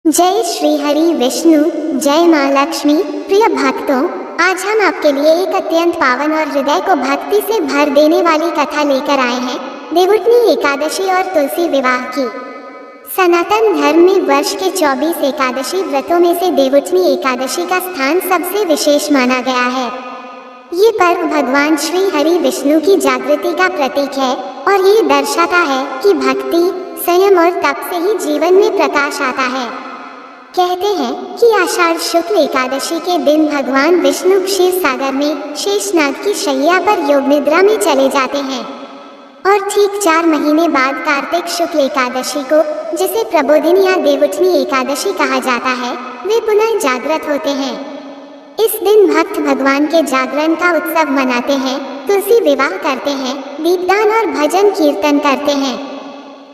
जय श्री हरि विष्णु, जय माँ लक्ष्मी। प्रिय भक्तों, आज हम आपके लिए एक अत्यंत पावन और हृदय को भक्ति से भर देने वाली कथा लेकर आए हैं, देवउठनी एकादशी और तुलसी विवाह की। सनातन धर्म में वर्ष के 24 एकादशी व्रतों में से देवउठनी एकादशी का स्थान सबसे विशेष माना गया है। ये पर्व भगवान श्री हरि विष्णु की जागृति का प्रतीक है और ये दर्शाता है कि भक्ति, संयम और तप से ही जीवन में प्रकाश आता है। कहते हैं कि आषाढ़ शुक्ल एकादशी के दिन भगवान विष्णु क्षीर सागर में शेषनाग की शैया पर योग निद्रा में चले जाते हैं और ठीक 4 महीने बाद कार्तिक शुक्ल एकादशी को, जिसे प्रबोधिनी या देवउठनी एकादशी कहा जाता है, वे पुनः जागृत होते हैं। इस दिन भक्त भगवान के जागरण का उत्सव मनाते हैं, तुलसी विवाह करते हैं, दीपदान और भजन कीर्तन करते हैं।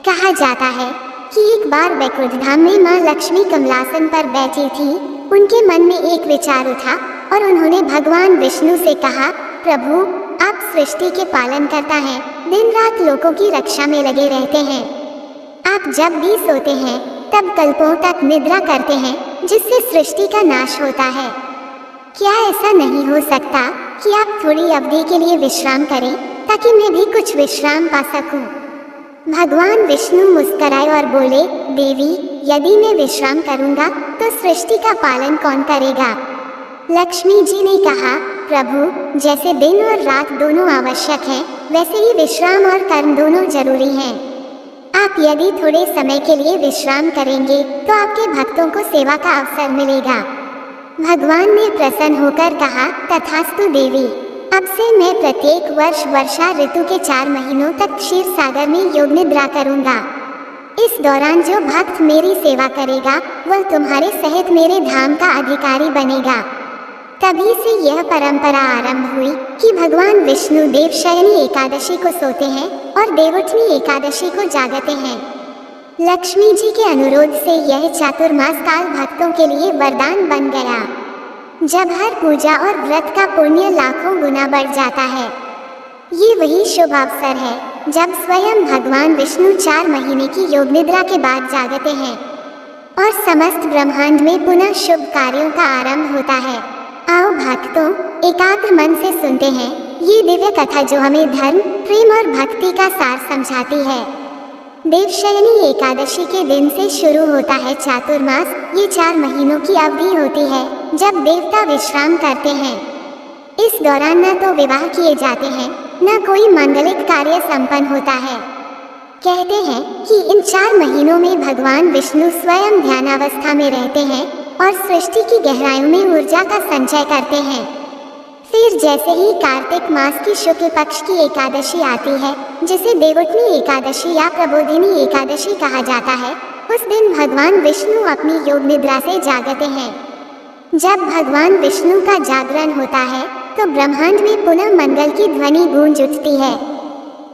कहा जाता है कि एक बार बैकुंठ धाम में माँ लक्ष्मी कमलासन पर बैठी थी। उनके मन में एक विचार उठा और उन्होंने भगवान विष्णु से कहा, प्रभु, आप सृष्टि के पालन करता है, दिन रात लोगों की रक्षा में लगे रहते हैं। आप जब भी सोते हैं तब कल्पों तक निद्रा करते हैं, जिससे सृष्टि का नाश होता है। क्या ऐसा नहीं हो सकता कि आप थोड़ी अवधि के लिए विश्राम करें ताकि मैं भी कुछ विश्राम पा सकूं? भगवान विष्णु मुस्कुराए और बोले, देवी, यदि मैं विश्राम करूंगा तो सृष्टि का पालन कौन करेगा? लक्ष्मी जी ने कहा, प्रभु, जैसे दिन और रात दोनों आवश्यक हैं, वैसे ही विश्राम और कर्म दोनों जरूरी हैं। आप यदि थोड़े समय के लिए विश्राम करेंगे तो आपके भक्तों को सेवा का अवसर मिलेगा। भगवान ने प्रसन्न होकर कहा, तथास्तु देवी, अब से मैं प्रत्येक वर्ष वर्षा ऋतु के 4 महीनों तक क्षीर सागर में योग निद्रा करूंगा। इस दौरान जो भक्त मेरी सेवा करेगा वह तुम्हारे सहित मेरे धाम का अधिकारी बनेगा। तभी से यह परंपरा आरंभ हुई कि भगवान विष्णु देवशयनी एकादशी को सोते हैं और देवउठनी एकादशी को जागते हैं। लक्ष्मी जी के अनुरोध से यह चातुर्मास काल भक्तों के लिए वरदान बन गया, जब हर पूजा और व्रत का पुण्य लाखों गुना बढ़ जाता है। ये वही शुभ अवसर है जब स्वयं भगवान विष्णु 4 महीने की योग निद्रा के बाद जागते हैं और समस्त ब्रह्मांड में पुनः शुभ कार्यों का आरंभ होता है। आओ भक्तों, एकाग्र मन से सुनते हैं ये दिव्य कथा जो हमें धर्म, प्रेम और भक्ति का सार समझाती है। देवशयनी एकादशी के दिन से शुरू होता है चातुर्मास। ये 4 महीनों की अवधि होती है जब देवता विश्राम करते हैं। इस दौरान न तो विवाह किए जाते हैं, न कोई मांगलिक कार्य संपन्न होता है। कहते हैं कि इन 4 महीनों में भगवान विष्णु स्वयं ध्यानावस्था में रहते हैं और सृष्टि की गहराइयों में ऊर्जा का संचय करते हैं। फिर जैसे ही कार्तिक मास की शुक्ल पक्ष की एकादशी आती है, जिसे देवउठनी एकादशी या प्रबोधिनी एकादशी कहा जाता है, उस दिन भगवान विष्णु अपनी योग निद्रा से जागते हैं। जब भगवान विष्णु का जागरण होता है तो ब्रह्मांड में पुनः मंगल की ध्वनि गूंज उठती है।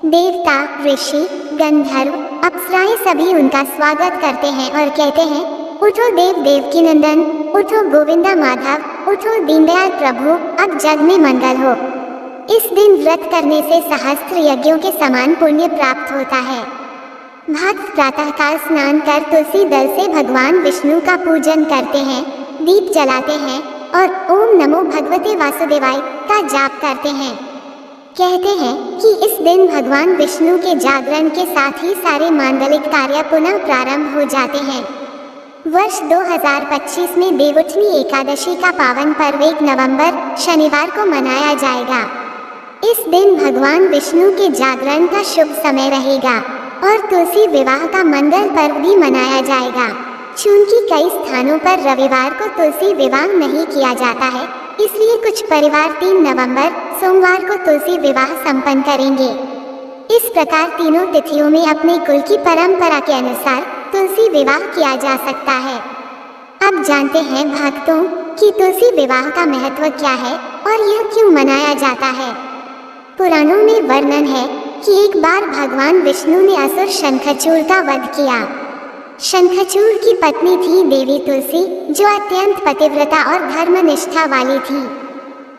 देवता, ऋषि, गंधर्व, अप्सराएं सभी उनका स्वागत करते हैं और कहते हैं, उठो देव देवकी नंदन, उठो गोविंदा माधव, उठो दीनदयाल प्रभु, अब जग में मंगल हो। इस दिन व्रत करने से सहस्त्र यज्ञों के समान पुण्य प्राप्त होता है। भक्त प्रातःकाल स्नान कर तुलसी दल से भगवान विष्णु का पूजन करते हैं, दीप जलाते हैं और ओम नमो भगवते वासुदेवाय का जाप करते हैं। कहते हैं कि इस दिन भगवान विष्णु के जागरण के साथ ही सारे मांगलिक कार्य पुनः प्रारंभ हो जाते हैं। वर्ष 2025 में देवउठनी एकादशी का पावन पर्व 1 नवंबर शनिवार को मनाया जाएगा। इस दिन भगवान विष्णु के जागरण का शुभ समय रहेगा और तुलसी विवाह का मंगल पर्व भी मनाया जाएगा। चूंकि कई स्थानों पर रविवार को तुलसी विवाह नहीं किया जाता है, इसलिए कुछ परिवार 3 नवंबर सोमवार को तुलसी विवाह संपन्न करेंगे। इस प्रकार तीनों तिथियों में अपने कुल की परंपरा के अनुसार तुलसी विवाह किया जा सकता है। अब जानते हैं भक्तों कि तुलसी विवाह का महत्व क्या है और यह क्यों मनाया जाता है। पुराणों में वर्णन है कि एक बार भगवान विष्णु ने असुर शंखचूड़ का वध किया। शंखचूड़ की पत्नी थी देवी तुलसी, जो अत्यंत पतिव्रता और धर्मनिष्ठा वाली थी।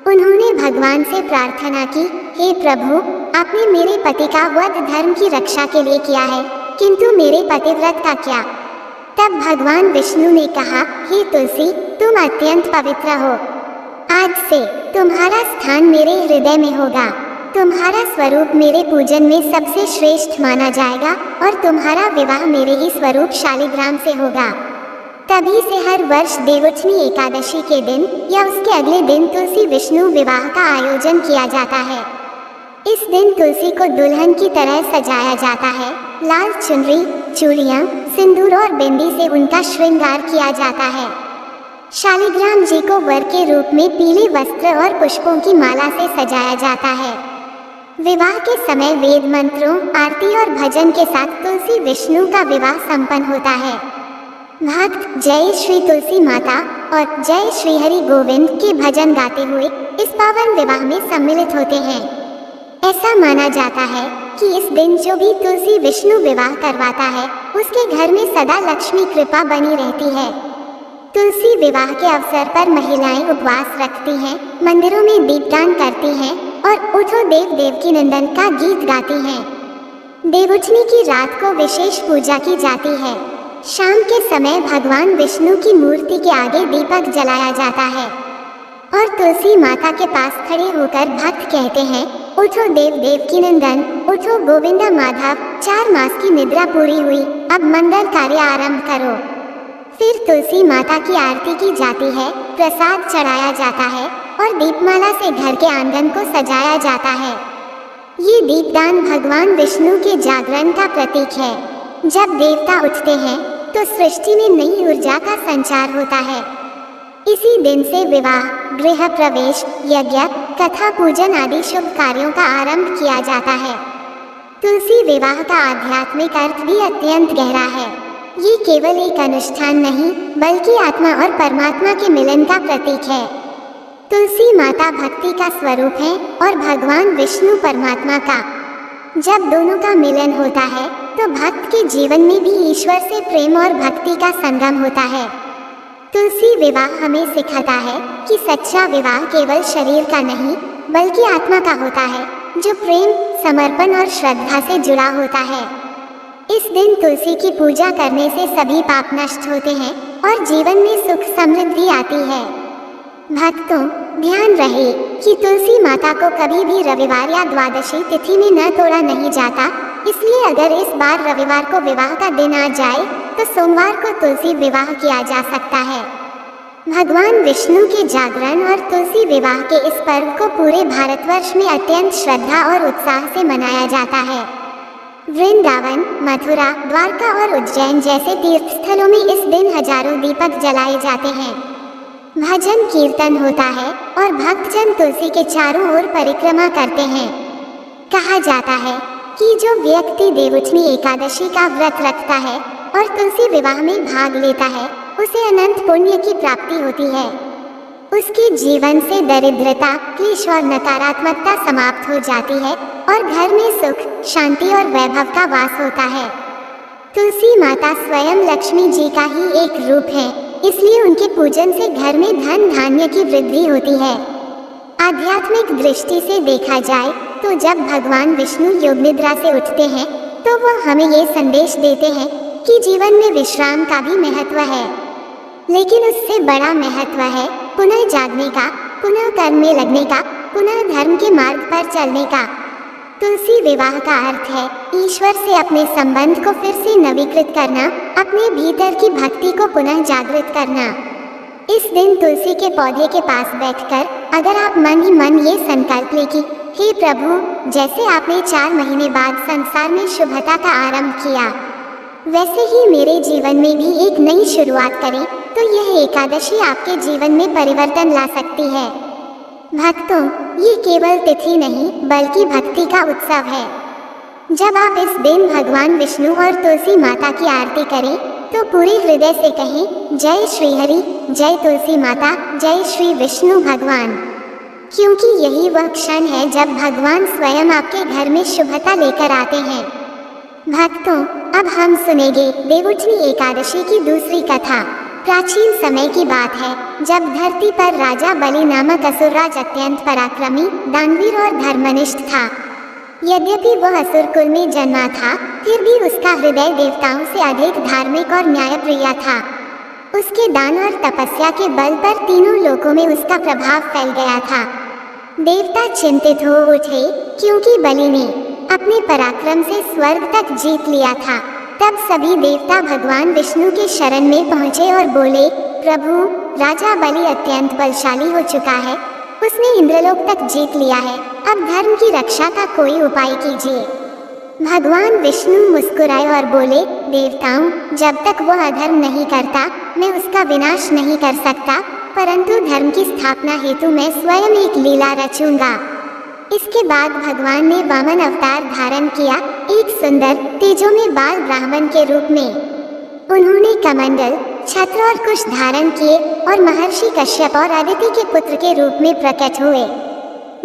उन्होंने भगवान से प्रार्थना की, हे प्रभु, आपने मेरे पति का वध धर्म की रक्षा के लिए किया है, किंतु मेरे पतिव्रत का क्या? तब भगवान विष्णु ने कहा, हे तुलसी, तुम अत्यंत पवित्र हो। आज से तुम्हारा स्थान मेरे हृदय में होगा। तुम्हारा स्वरूप मेरे पूजन में सबसे श्रेष्ठ माना जाएगा और तुम्हारा विवाह मेरे ही स्वरूप शालिग्राम से होगा। तभी से हर वर्ष देवउठनी एकादशी के दिन या उसके अगले दिन तुलसी विष्णु विवाह का आयोजन किया जाता है। इस दिन तुलसी को दुल्हन की तरह सजाया जाता है। लाल चुनरी, चूड़ियाँ, सिंदूर और बिंदी से उनका श्रृंगार किया जाता है। शालिग्राम जी को वर के रूप में पीले वस्त्र और पुष्पों की माला से सजाया जाता है। विवाह के समय वेद मंत्रों, आरती और भजन के साथ तुलसी विष्णु का विवाह संपन्न होता है। भक्त जय श्री तुलसी माता और जय श्री हरि गोविंद के भजन गाते हुए इस पावन विवाह में सम्मिलित होते हैं। ऐसा माना जाता है कि इस दिन जो भी तुलसी विष्णु विवाह करवाता है उसके घर में सदा लक्ष्मी कृपा बनी रहती है। तुलसी विवाह के अवसर पर महिलाएं उपवास रखती हैं, मंदिरों में दीपदान करती हैं और उठो देव देवकी नंदन का गीत गाती हैं। देवउठनी की रात को विशेष पूजा की जाती है। शाम के समय भगवान विष्णु की मूर्ति के आगे दीपक जलाया जाता है और तुलसी माता के पास खड़े होकर भक्त कहते हैं, उठो देव देवकी नंदन, उठो गोविंदा माधव, 4 मास की निद्रा पूरी हुई, अब मंगल कार्य आरंभ करो। फिर तुलसी माता की आरती की जाती है, प्रसाद चढ़ाया जाता है और दीपमाला से घर के आंगन को सजाया जाता है। ये दीपदान भगवान विष्णु के जागरण का प्रतीक है। जब देवता उठते हैं तो सृष्टि में नई ऊर्जा का संचार होता है। इसी दिन से विवाह, गृह प्रवेश, यज्ञ, कथा, पूजन आदि शुभ कार्यों का आरंभ किया जाता है। तुलसी विवाह का आध्यात्मिक अर्थ भी अत्यंत गहरा है। ये केवल एक अनुष्ठान नहीं बल्कि आत्मा और परमात्मा के मिलन का प्रतीक है। तुलसी माता भक्ति का स्वरूप है और भगवान विष्णु परमात्मा का। जब दोनों का मिलन होता है तो भक्त के जीवन में भी ईश्वर से प्रेम और भक्ति का संगम होता है। तुलसी विवाह हमें सिखाता है कि सच्चा विवाह केवल शरीर का नहीं बल्कि आत्मा का होता है, जो प्रेम, समर्पण और श्रद्धा से जुड़ा होता है। इस दिन तुलसी की पूजा करने से सभी पाप नष्ट होते हैं और जीवन में सुख समृद्धि आती है। भक्तों, ध्यान रहे कि तुलसी माता को कभी भी रविवार या द्वादशी तिथि में न तोड़ा नहीं जाता, इसलिए अगर इस बार रविवार को विवाह का दिन आ जाए तो सोमवार को तुलसी विवाह किया जा सकता है। भगवान विष्णु के जागरण और तुलसी विवाह के इस पर्व को पूरे भारतवर्ष में अत्यंत श्रद्धा और उत्साह से मनाया जाता है। वृंदावन, मथुरा, द्वारका और उज्जैन जैसे तीर्थ स्थलों में इस दिन हजारों दीपक जलाए जाते हैं। भजन कीर्तन होता है और भक्तजन तुलसी के चारों ओर परिक्रमा करते हैं। कहा जाता है कि जो व्यक्ति देवउठनी एकादशी का व्रत रखता है और तुलसी विवाह में भाग लेता है उसे अनंत पुण्य की प्राप्ति होती है। उसके जीवन से दरिद्रता, क्लेश और नकारात्मकता समाप्त हो जाती है और घर में सुख, शांति और वैभव का वास होता है। तुलसी माता स्वयं लक्ष्मी जी का ही एक रूप है, इसलिए उनके पूजन से घर में धन धान्य की वृद्धि होती है। आध्यात्मिक दृष्टि से देखा जाए तो जब भगवान विष्णु योग निद्रा से उठते हैं तो वह हमें ये संदेश देते हैं कि जीवन में विश्राम का भी महत्व है, लेकिन उससे बड़ा महत्व है पुनः जागने का, पुनः कर्म में लगने का, पुनः धर्म के मार्ग पर चलने का। तुलसी विवाह का अर्थ है ईश्वर से अपने संबंध को फिर से नवीकृत करना, अपने भीतर की भक्ति को पुनः जागृत करना। इस दिन तुलसी के पौधे के पास बैठकर अगर आप मन ही मन ये संकल्प लें कि हे प्रभु, जैसे आपने 4 महीने बाद संसार में शुभता का आरंभ किया, वैसे ही मेरे जीवन में भी एक नई शुरुआत करें, तो यह एकादशी आपके जीवन में परिवर्तन ला सकती है। भक्तों, ये केवल तिथि नहीं बल्कि भक्ति का उत्सव है। जब आप इस दिन भगवान विष्णु और तुलसी माता की आरती करें तो पूरे हृदय से कहें, जय श्री हरि, जय तुलसी माता, जय श्री विष्णु भगवान, क्योंकि यही वह क्षण है जब भगवान स्वयं आपके घर में शुभता लेकर आते हैं। भक्तों, अब हम सुनेंगे देवउठनी एकादशी की दूसरी कथा। प्राचीन समय की बात है जब धरती पर राजा बलि नामक असुरराज अत्यंत पराक्रमी, दानवीर और धर्मनिष्ठ था। यद्यपि वह असुर कुल में जन्मा था फिर भी उसका हृदय देवताओं से अधिक धार्मिक और न्यायप्रिय था। उसके दान और तपस्या के बल पर तीनों लोकों में उसका प्रभाव फैल गया था। देवता चिंतित हो उठे, क्योंकि बलि ने अपने पराक्रम से स्वर्ग तक जीत लिया था। तब सभी देवता भगवान विष्णु के शरण में पहुँचे और बोले, प्रभु, राजा बलि अत्यंत बलशाली हो चुका है, उसने इंद्रलोक तक जीत लिया है, अब धर्म की रक्षा का कोई उपाय कीजिए। भगवान विष्णु मुस्कुराए और बोले, देवताओं, जब तक वो अधर्म नहीं करता मैं उसका विनाश नहीं कर सकता, परंतु धर्म की स्थापना हेतु मैं स्वयं एक लीला रचूंगा। इसके बाद भगवान ने वामन अवतार धारण किया, एक सुंदर तेजोमय बाल ब्राह्मण के रूप में। उन्होंने कमंडल, छत्र और कुश धारण किए और महर्षि कश्यप और अदिति के पुत्र के रूप में प्रकट हुए।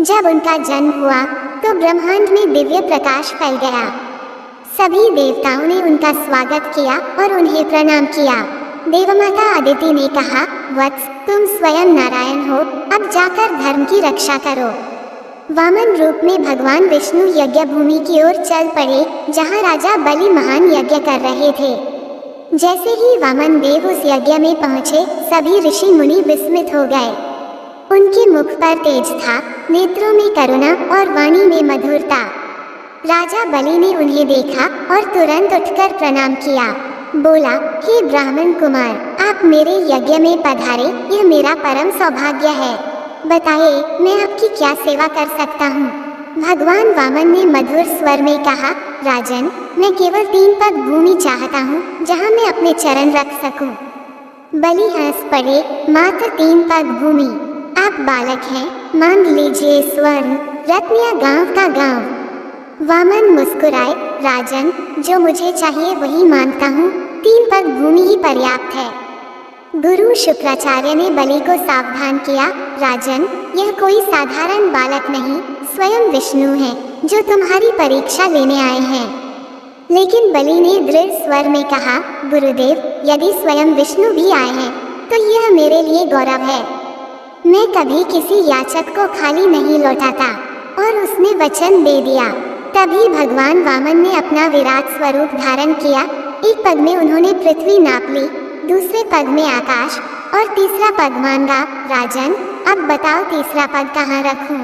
जब उनका जन्म हुआ तो ब्रह्मांड में दिव्य प्रकाश फैल गया। सभी देवताओं ने उनका स्वागत किया और उन्हें प्रणाम किया। देवमाता अदिति ने कहा, वत्स, तुम स्वयं नारायण हो, अब जाकर धर्म की रक्षा करो। वामन रूप में भगवान विष्णु यज्ञ भूमि की ओर चल पड़े, जहाँ राजा बलि महान यज्ञ कर रहे थे। जैसे ही वामन देव उस यज्ञ में पहुँचे, सभी ऋषि मुनि विस्मित हो गए। उनके मुख पर तेज था, नेत्रों में करुणा और वाणी में मधुरता। राजा बलि ने उन्हें देखा और तुरंत उठकर प्रणाम किया। बोला, हे ब्राह्मण कुमार, आप मेरे यज्ञ में पधारे, यह मेरा परम सौभाग्य है। बताइए, मैं आपकी क्या सेवा कर सकता हूँ? भगवान वामन ने मधुर स्वर में कहा, राजन, मैं केवल 3 पग भूमि चाहता हूँ, जहाँ मैं अपने चरण रख सकूँ। बलि हंस पड़े, मात्र 3 पग भूमि? आप बालक हैं, मांग लीजिए स्वर्ण, रत्न या गांव का गांव। वामन मुस्कुराए, राजन, जो मुझे चाहिए वही मांगता हूँ, 3 पग भूमि ही पर्याप्त है। गुरु शुक्राचार्य ने बलि को सावधान किया, राजन, यह कोई साधारण बालक नहीं, स्वयं विष्णु है, जो तुम्हारी परीक्षा लेने आए हैं। लेकिन बलि ने दृढ़ स्वर में कहा, गुरुदेव, यदि स्वयं विष्णु भी आए हैं तो यह मेरे लिए गौरव है। मैं कभी किसी याचक को खाली नहीं लौटाता। और उसने वचन दे दिया। तभी भगवान वामन ने अपना विराट स्वरूप धारण किया। एक पग में उन्होंने पृथ्वी नाप ली, दूसरे पग में आकाश और तीसरा पग मांगा, राजन, अब बताओ तीसरा पग कहाँ रखूं?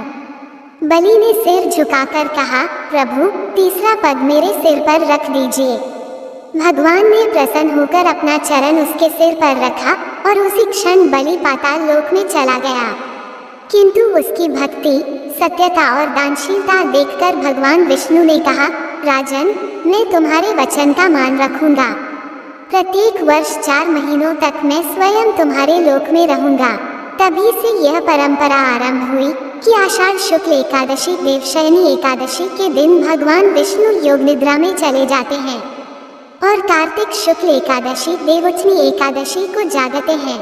बलि ने सिर झुकाकर कहा, प्रभु, तीसरा पग मेरे सिर पर रख दीजिए। भगवान ने प्रसन्न होकर अपना चरण उसके सिर पर रखा और उसी क्षण बलि पाताल लोक में चला गया। किंतु उसकी भक्ति, सत्यता और दानशीलता देखकर भगवान विष्णु ने कहा, राजन, मैं तुम्हारे वचन का मान रखूंगा। प्रत्येक वर्ष 4 महीनों तक मैं स्वयं तुम्हारे लोक में रहूंगा। तभी से यह परंपरा आरंभ हुई कि आषाढ़ शुक्ल एकादशी देवशयनी एकादशी के दिन भगवान विष्णु योग निद्रा में चले जाते हैं और कार्तिक शुक्ल एकादशी देवउठनी एकादशी को जागते हैं।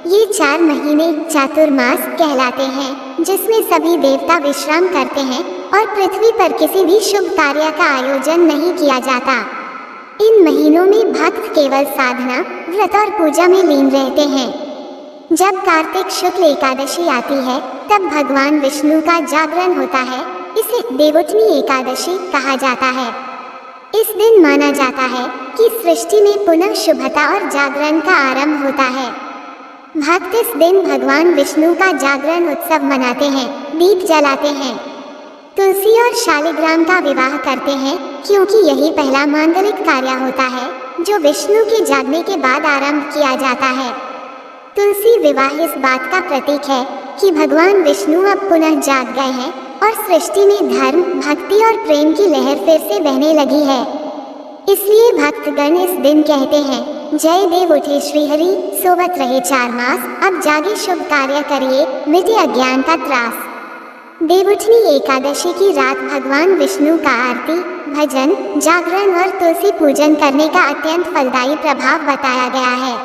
ये 4 महीने चातुर्मास कहलाते हैं, जिसमें सभी देवता विश्राम करते हैं और पृथ्वी पर किसी भी शुभ कार्य का आयोजन नहीं किया जाता। इन महीनों में भक्त केवल साधना, व्रत और पूजा में लीन रहते हैं। जब कार्तिक शुक्ल एकादशी आती है तब भगवान विष्णु का जागरण होता है। इसे देवउठनी एकादशी कहा जाता है। इस दिन माना जाता है कि सृष्टि में पुनः शुभता और जागरण का आरंभ होता है। भक्त इस दिन भगवान विष्णु का जागरण उत्सव मनाते हैं, दीप जलाते हैं, तुलसी और शालिग्राम का विवाह करते हैं, क्योंकि यही पहला मांगलिक कार्य होता है जो विष्णु के जागने के बाद आरंभ किया जाता है। तुलसी विवाह इस बात का प्रतीक है कि भगवान विष्णु अब पुनः जाग गए हैं और सृष्टि में धर्म, भक्ति और प्रेम की लहर फिर से बहने लगी है। इसलिए भक्तगण इस दिन कहते हैं, जय देव उठे श्रीहरि, सोवत रहे 4 मास, अब जागे शुभ कार्य करिए, मिटे अज्ञान का त्रास। देवउठनी एकादशी की रात भगवान विष्णु का आरती, भजन, जागरण और तुलसी पूजन करने का अत्यंत फलदायी प्रभाव बताया गया है।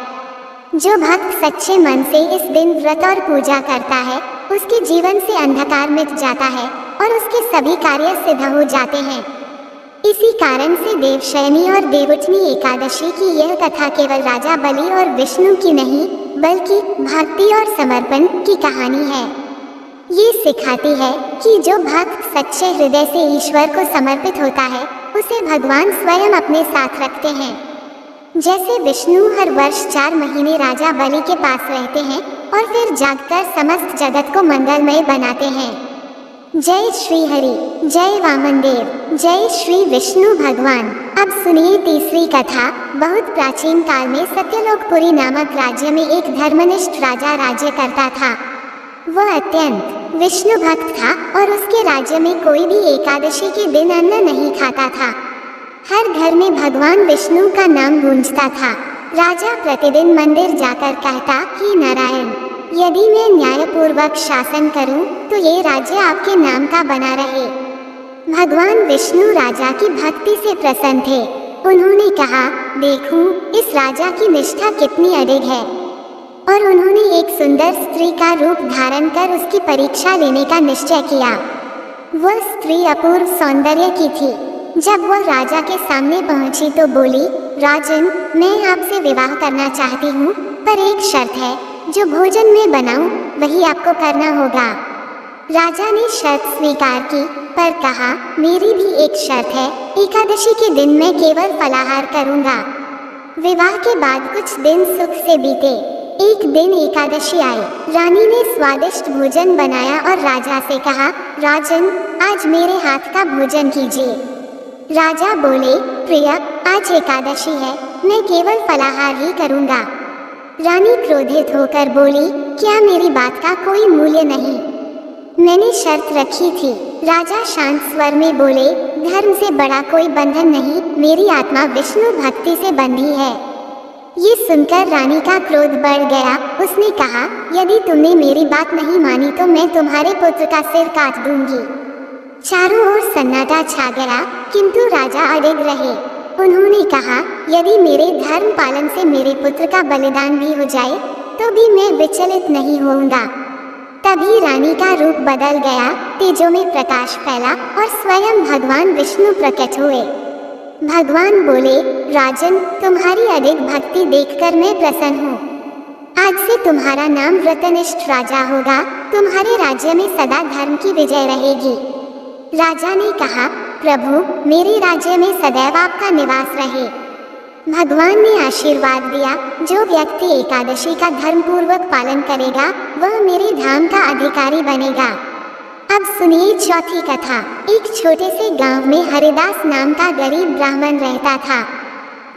जो भक्त सच्चे मन से इस दिन व्रत और पूजा करता है, उसके जीवन से अंधकार मिट जाता है और उसके सभी कार्य सिद्ध हो जाते हैं। इसी कारण से देवशयनी और देवउठनी एकादशी की यह कथा केवल राजा बलि और विष्णु की नहीं, बल्कि भक्ति और समर्पण की कहानी है। ये सिखाती है कि जो भक्त सच्चे हृदय से ईश्वर को समर्पित होता है, उसे भगवान स्वयं अपने साथ रखते हैं। जैसे विष्णु हर वर्ष 4 महीने राजा बलि के पास रहते हैं और फिर जागकर समस्त जगत को मंगलमय बनाते हैं। जय श्री हरि, जय वामनदेव, जय श्री विष्णु भगवान। अब सुनिए तीसरी कथा। बहुत प्राचीन काल में सत्यलोकपुरी नामक राज्य में एक धर्मनिष्ठ राजा राज्य करता था। वह अत्यंत विष्णु भक्त था और उसके राज्य में कोई भी एकादशी के दिन अन्न नहीं खाता था। हर घर में भगवान विष्णु का नाम गूंजता था। राजा प्रतिदिन मंदिर जाकर कहता, हे नारायण, यदि मैं न्यायपूर्वक शासन करूं तो ये राज्य आपके नाम का बना रहे। भगवान विष्णु राजा की भक्ति से प्रसन्न थे। उन्होंने कहा, देखूं इस राजा की निष्ठा कितनी अडिग है। और उन्होंने एक सुंदर स्त्री का रूप धारण कर उसकी परीक्षा लेने का निश्चय किया। वह स्त्री अपूर्व सौंदर्य की थी। जब वह राजा के सामने पहुंची तो बोली, राजन, मैं आपसे विवाह करना चाहती हूँ, पर एक शर्त है, जो भोजन मैं बनाऊं वही आपको करना होगा। राजा ने शर्त स्वीकार की, पर कहा, मेरी भी एक शर्त है, एकादशी के दिन मैं केवल फलाहार करूंगा। विवाह के बाद कुछ दिन सुख से बीते। एक दिन एकादशी आई। रानी ने स्वादिष्ट भोजन बनाया और राजा से कहा, राजन, आज मेरे हाथ का भोजन कीजिए। राजा बोले, प्रिय, आज एकादशी है, मैं केवल फलाहार ही करूंगा। रानी क्रोधित होकर बोली, क्या मेरी बात का कोई मूल्य नहीं? मैंने शर्त रखी थी। राजा शांत स्वर में बोले, धर्म से बड़ा कोई बंधन नहीं, मेरी आत्मा विष्णु भक्ति से बंधी है। ये सुनकर रानी का क्रोध बढ़ गया। उसने कहा, यदि तुमने मेरी बात नहीं मानी तो मैं तुम्हारे पुत्र का सिर काट दूंगी। चारों ओर सन्नाटा छा गया, किंतु राजा अडिग रहे। उन्होंने कहा, यदि मेरे धर्म पालन से मेरे पुत्र का बलिदान भी हो जाए तो भी मैं विचलित नहीं होऊंगा। तभी रानी का रूप बदल गया, तेजों में प्रकाश फैला और स्वयं भगवान विष्णु प्रकट हुए। भगवान बोले, राजन, तुम्हारी अडिग भक्ति देखकर मैं प्रसन्न हूँ। आज से तुम्हारा नाम व्रतनिष्ठ राजा होगा। तुम्हारे राज्य में सदा धर्म की विजय रहेगी। राजा ने कहा, प्रभु, मेरे राज्य में सदैव आपका निवास रहे। भगवान ने आशीर्वाद दिया, जो व्यक्ति एकादशी का धर्म पूर्वक पालन करेगा वह मेरे धाम का अधिकारी बनेगा। अब सुनिए चौथी कथा। एक छोटे से गांव में हरिदास नाम का गरीब ब्राह्मण रहता था।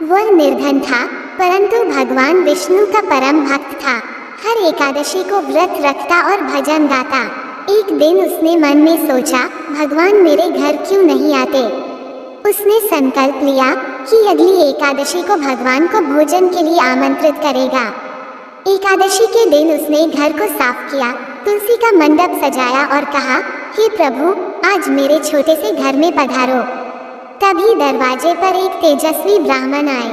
वह निर्धन था, परंतु भगवान विष्णु का परम भक्त था। हर एकादशी को व्रत रखता और भजन गाता। एक दिन उसने मन में सोचा, भगवान मेरे घर क्यों नहीं आते? उसने संकल्प लिया कि अगली एकादशी को भगवान को भोजन के लिए आमंत्रित करेगा। एकादशी के दिन उसने घर को साफ किया, तुलसी का मंडप सजाया और कहा, हे प्रभु, आज मेरे छोटे से घर में पधारो। तभी दरवाजे पर एक तेजस्वी ब्राह्मण आए।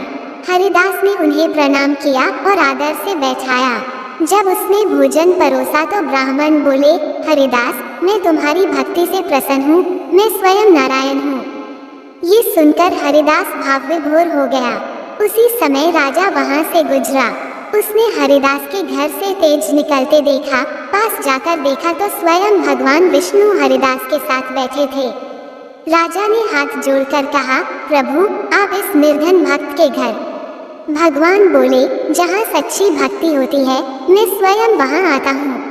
हरिदास ने उन्हें प्रणाम किया और आदर से बैठाया। जब उसने भोजन परोसा तो ब्राह्मण बोले, हरिदास, मैं तुम्हारी भक्ति से प्रसन्न हूँ, मैं स्वयं नारायण हूँ। ये सुनकर हरिदास भाव विभोर हो गया। उसी समय राजा वहाँ से गुजरा। उसने हरिदास के घर से तेज निकलते देखा। पास जाकर देखा तो स्वयं भगवान विष्णु हरिदास के साथ बैठे थे। राजा ने हाथ जोड़कर कहा, प्रभु, आप इस निर्धन भक्त के घर। भगवान बोले, जहाँ सच्ची भक्ति होती है मैं स्वयं वहाँ आता हूँ।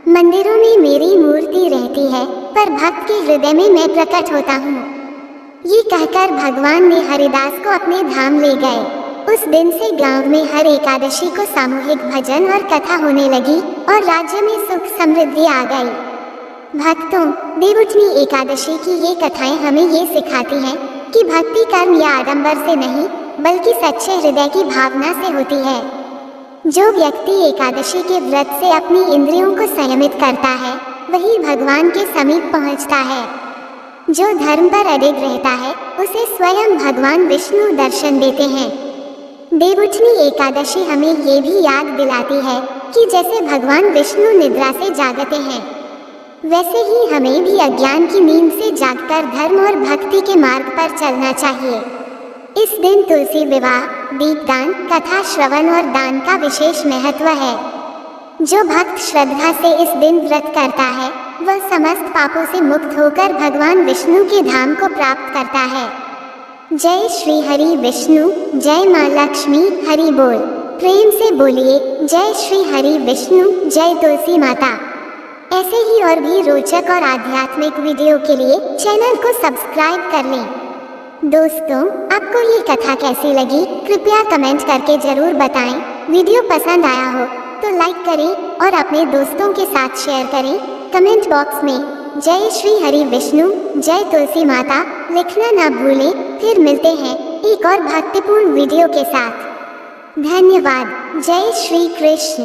मंदिरों में मेरी मूर्ति रहती है, पर भक्त के हृदय में मैं प्रकट होता हूँ। ये कहकर भगवान ने हरिदास को अपने धाम ले गए। उस दिन से गांव में हर एकादशी को सामूहिक भजन और कथा होने लगी और राज्य में सुख समृद्धि आ गई। भक्तों, देवउठनी एकादशी की ये कथाएं हमें ये सिखाती हैं कि भक्ति कर्म या आडंबर से नहीं बल्कि सच्चे हृदय की भावना से होती है। जो व्यक्ति एकादशी के व्रत से अपनी इंद्रियों को संयमित करता है वही भगवान के समीप पहुंचता है। जो धर्म पर अडिग रहता है उसे स्वयं भगवान विष्णु दर्शन देते हैं। देवउठनी एकादशी हमें ये भी याद दिलाती है कि जैसे भगवान विष्णु निद्रा से जागते हैं, वैसे ही हमें भी अज्ञान की नींद से जागकर धर्म और भक्ति के मार्ग पर चलना चाहिए। इस दिन तुलसी विवाह, दीपदान, कथा श्रवण और दान का विशेष महत्व है। जो भक्त श्रद्धा से इस दिन व्रत करता है वह समस्त पापों से मुक्त होकर भगवान विष्णु के धाम को प्राप्त करता है। जय श्री हरि विष्णु, जय माँ लक्ष्मी, हरि बोल। प्रेम से बोलिए जय श्री हरि विष्णु, जय तुलसी माता। ऐसे ही और भी रोचक और आध्यात्मिक वीडियो के लिए चैनल को सब्सक्राइब कर लें। दोस्तों, आपको ये कथा कैसी लगी कृपया कमेंट करके जरूर बताएं। वीडियो पसंद आया हो तो लाइक करें और अपने दोस्तों के साथ शेयर करें। कमेंट बॉक्स में जय श्री हरि विष्णु, जय तुलसी माता लिखना ना भूलें। फिर मिलते हैं एक और भक्तिपूर्ण वीडियो के साथ। धन्यवाद। जय श्री कृष्ण।